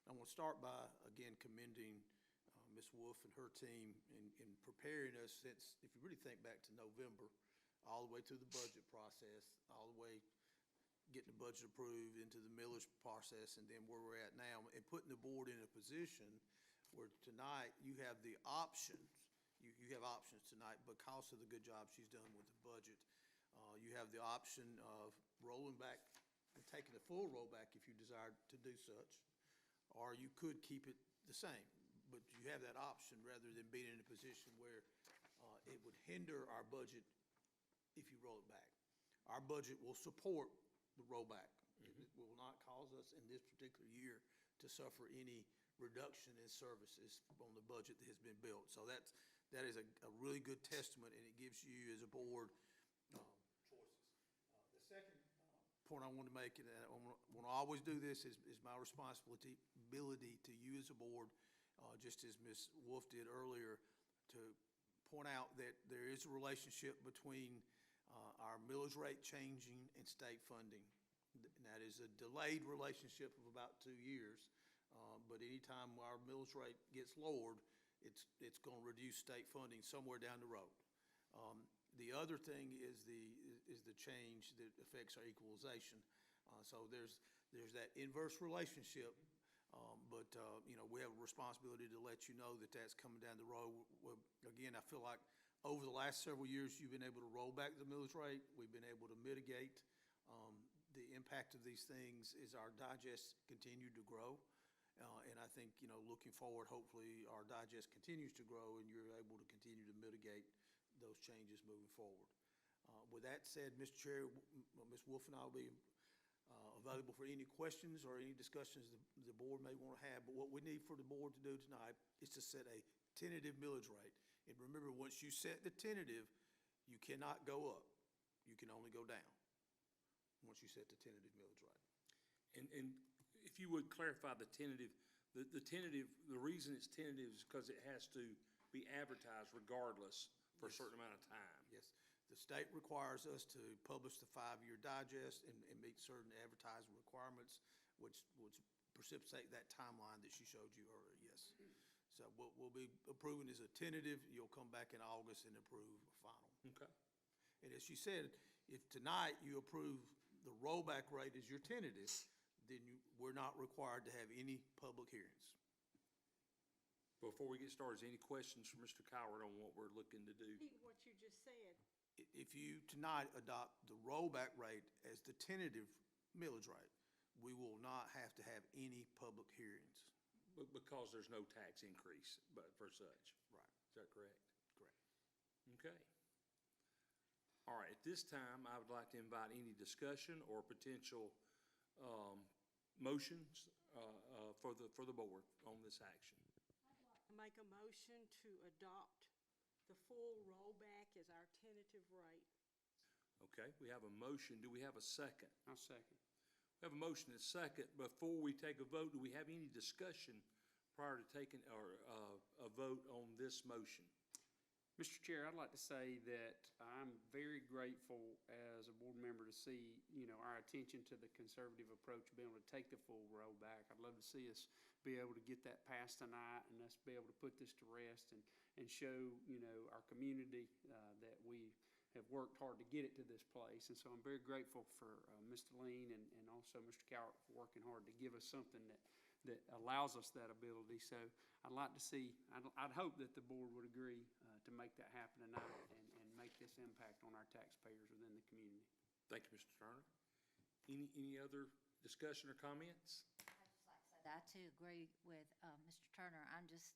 I want to start by, again, commending Ms. Wolf and her team in preparing us since, if you really think back to November, all the way through the budget process, all the way getting the budget approved into the millage process, and then where we're at now, and putting the board in a position where tonight you have the options. You have options tonight because of the good job she's done with the budget. You have the option of rolling back and taking the full rollback if you desire to do such, or you could keep it the same. But you have that option rather than being in a position where it would hinder our budget if you roll it back. Our budget will support the rollback. It will not cause us in this particular year to suffer any reduction in services on the budget that has been built. So that is a really good testament, and it gives you as a board choices. The second point I want to make, and I want to always do this, is my responsibility to you as a board, just as Ms. Wolf did earlier, to point out that there is a relationship between our millage rate changing and state funding. And that is a delayed relationship of about 2 years. But anytime our millage rate gets lowered, it's going to reduce state funding somewhere down the road. The other thing is the change that affects our equalization. So there's that inverse relationship. But we have a responsibility to let you know that that's coming down the road. Again, I feel like over the last several years, you've been able to roll back the millage rate. We've been able to mitigate the impact of these things as our digest continued to grow. And I think, looking forward, hopefully our digest continues to grow and you're able to continue to mitigate those changes moving forward. With that said, Mr. Chair, Ms. Wolf and I will be available for any questions or any discussions the board may want to have. But what we need for the board to do tonight is to set a tentative millage rate. And remember, once you set the tentative, you cannot go up. You can only go down once you set the tentative millage rate. And if you would clarify the tentative, the reason it's tentative is because it has to be advertised regardless for a certain amount of time. Yes. The state requires us to publish the 5-year digest and meet certain advertising requirements, which precipitate that timeline that she showed you earlier, yes. So what we'll be approving is a tentative, you'll come back in August and approve a final. Okay. And as she said, if tonight you approve the rollback rate as your tentative, then we're not required to have any public hearings. Before we get started, is there any questions for Mr. Coward on what we're looking to do? Repeat what you just said. If you tonight adopt the rollback rate as the tentative millage rate, we will not have to have any public hearings. Because there's no tax increase, but for such. Right. Is that correct? Correct. Okay. All right, at this time, I would like to invite any discussion or potential motions for the board on this action. I make a motion to adopt the full rollback as our tentative rate. Okay, we have a motion. Do we have a second? I'll second. We have a motion and a second. Before we take a vote, do we have any discussion prior to taking a vote on this motion? Mr. Chair, I'd like to say that I'm very grateful as a board member to see, our attention to the conservative approach, being able to take the full rollback. I'd love to see us be able to get that passed tonight and us be able to put this to rest and show, our community that we have worked hard to get it to this place. And so I'm very grateful for Mr. Lean and also Mr. Cowart for working hard to give us something that allows us that ability. So I'd like to see, I'd hope that the board would agree to make that happen tonight and make this impact on our taxpayers within the community. Thank you, Mr. Turner. Any other discussion or comments? I'd just like to say that I too agree with Mr. Turner. I'm just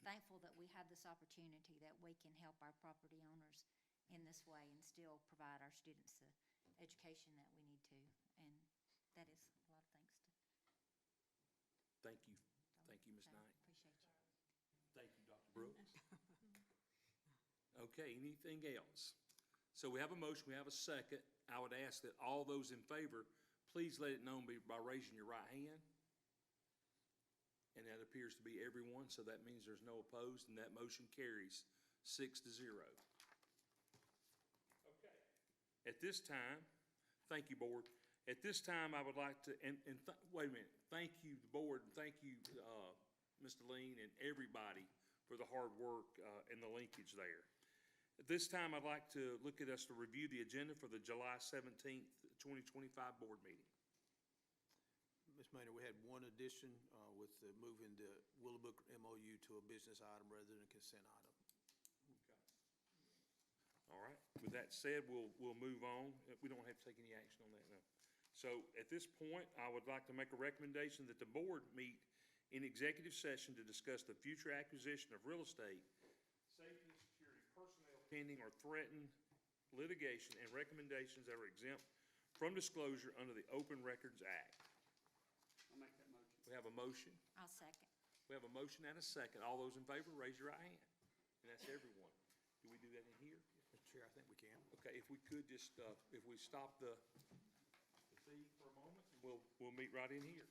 thankful that we have this opportunity that we can help our property owners in this way and still provide our students the education that we need to. And that is a lot of thanks to. Thank you. Thank you, Ms. Knight. Appreciate you. Thank you, Dr. Brooks. Okay, anything else? So we have a motion, we have a second. I would ask that all those in favor, please let it known by raising your right hand. And that appears to be everyone, so that means there's no opposed, and that motion carries 6-0. Okay. At this time, thank you, board. At this time, I would like to, wait a minute, thank you, the board, and thank you, Mr. Lean and everybody for the hard work and the linkage there. At this time, I'd like to look at us to review the agenda for the July 17th, 2025 board meeting. Ms. Maynard, we had one addition with moving the Willowbrook MOU to a business item rather than a consent item. All right. With that said, we'll move on. We don't have to take any action on that now. So at this point, I would like to make a recommendation that the board meet in executive session to discuss the future acquisition of real estate, safety and security, personnel pending or threatened litigation, and recommendations that are exempt from disclosure under the Open Records Act. I'll make that motion. We have a motion. I'll second. We have a motion and a second. All those in favor, raise your right hand. And that's everyone. Do we do that in here? Mr. Chair, I think we can. Okay, if we could just, if we stop the feed for a moment, we'll meet right in here.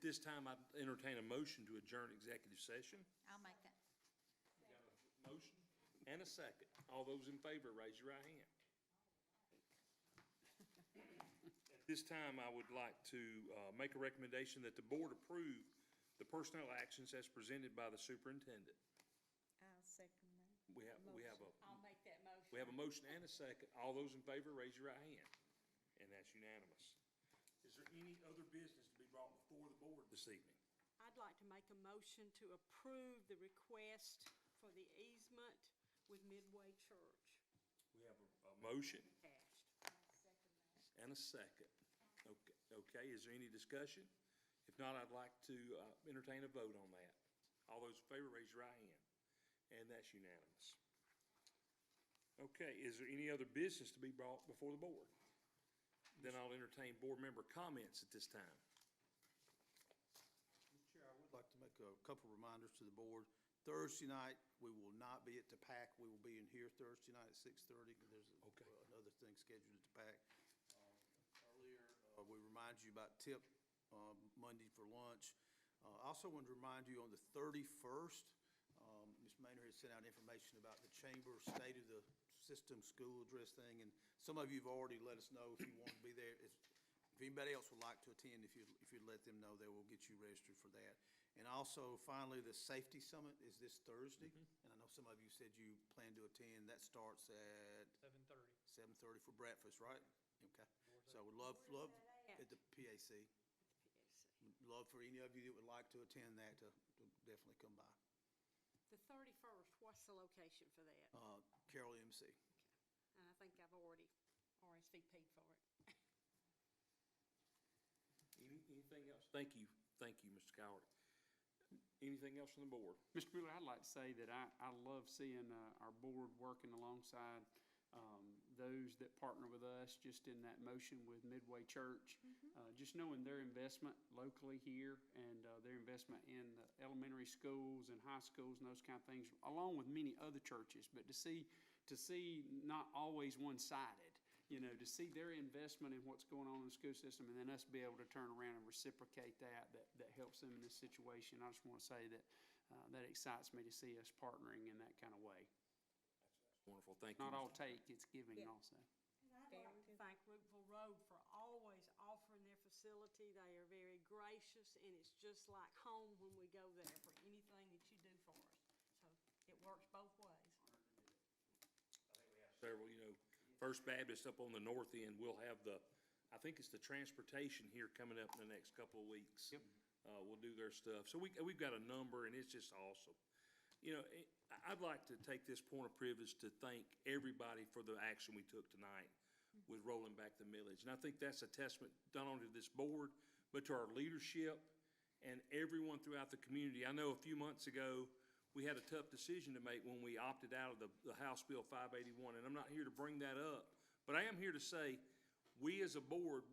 At this time, I entertain a motion to adjourn executive session. I'll make that. Motion and a second. All those in favor, raise your right hand. At this time, I would like to make a recommendation that the board approve the personnel actions as presented by the superintendent. I'll second that. We have a, I'll make that motion. we have a motion and a second. All those in favor, raise your right hand. And that's unanimous. Is there any other business to be brought before the board this evening? I'd like to make a motion to approve the request for the easement with Midway Church. We have a motion Attached. and a second. Okay, is there any discussion? If not, I'd like to entertain a vote on that. All those in favor, raise your right hand. And that's unanimous. Okay, is there any other business to be brought before the board? Then I'll entertain board member comments at this time. Mr. Chair, I would like to make a couple reminders to the board. Thursday night, we will not be at TAPAC. We will be in here Thursday night at 6:30. There's another thing scheduled at TAPAC. Earlier, we reminded you about TIP Monday for lunch. I also wanted to remind you on the 31st, Ms. Maynard had sent out information about the Chamber State of the System school address thing, and some of you have already let us know if you want to be there. If anybody else would like to attend, if you'd let them know, they will get you registered for that. And also, finally, the Safety Summit is this Thursday, and I know some of you said you plan to attend. That starts at 7:30 for breakfast, right? Okay. So we'd love at the PAC. Love for any of you that would like to attend that to definitely come by. The 31st, what's the location for that? Carroll MC. And I think I've already RSVP'd for it. Anything else? Thank you, Mr. Coward. Anything else from the board? Mr. Miller, I'd like to say that I love seeing our board working alongside those that partner with us just in that motion with Midway Church. Just knowing their investment locally here and their investment in the elementary schools and high schools and those kind of things, along with many other churches. But to see not always one-sided, to see their investment in what's going on in the school system and then us be able to turn around and reciprocate that helps them in this situation. I just want to say that that excites me to see us partnering in that kind of way. Wonderful, thank you. Not all take, it's giving also. And I'd like to thank Rookville Road for always offering their facility. They are very gracious, and it's just like home when we go there for anything that you do for us. So it works both ways. Several, First Baptist up on the north end, we'll have I think it's the transportation here coming up in the next couple of weeks. Yep. We'll do their stuff. So we've got a number, and it's just awesome. I'd like to take this point of privilege to thank everybody for the action we took tonight with rolling back the millage. And I think that's a testament not only to this board, but to our leadership and everyone throughout the community. I know a few months ago, we had a tough decision to make when we opted out of the House Bill 581, and I'm not here to bring that up, but I am here to say, we as a board,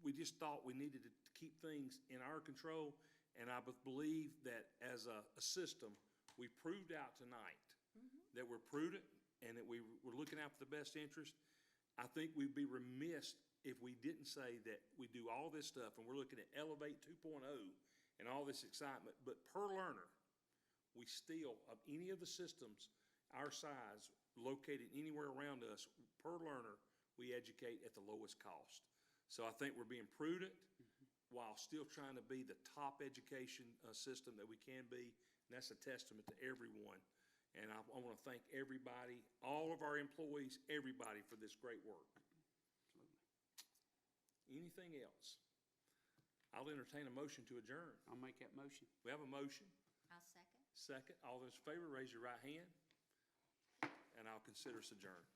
we just thought we needed to keep things in our control, and I believe that as a system, we proved out tonight that we're prudent and that we're looking out for the best interest. I think we'd be remiss if we didn't say that we do all this stuff and we're looking at Elevate 2.0 and all this excitement, but per learner, we still, of any of the systems our size located anywhere around us, per learner, we educate at the lowest cost. So I think we're being prudent while still trying to be the top education system that we can be. And that's a testament to everyone. And I want to thank everybody, all of our employees, everybody for this great work. Anything else? I'll entertain a motion to adjourn. I'll make that motion. We have a motion. I'll second. Second. All those in favor, raise your right hand. And I'll consider us adjourned.